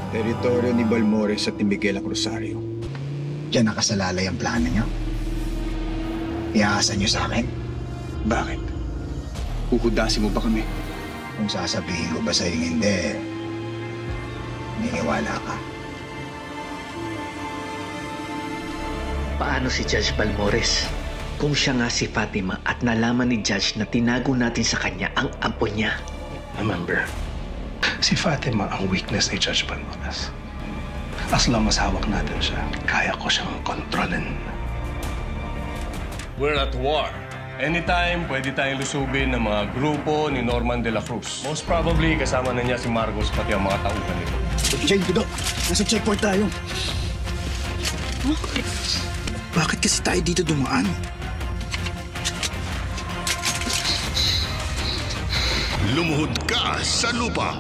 Teritoryo ni Balmores at ni Miguel ang Rosario. Diyan nakasalalay ang plano niyo? Iaasan niyo sa akin? Bakit? Huhudasin mo ba kami? Kung sasabihin ko ba sa'yo hindi, niniwala ka. Paano si Judge Balmores? Kung siya nga si Fatima at nalaman ni Judge na tinago natin sa kanya ang apo niya. Remember, si Fatima ang weakness ni Judge Balmores. As long as hawak natin siya, kaya ko siyang kontrolin. We're at war. Anytime, pwede tayong lusubin ng mga grupo ni Norman de la Cruz. Most probably, kasama na niya si Marcos pati ang mga tauhan nito. Jane, Tido, nasa checkpoint tayo. Bakit kasi tayo dito dumaan? Lumuhod ka sa lupa.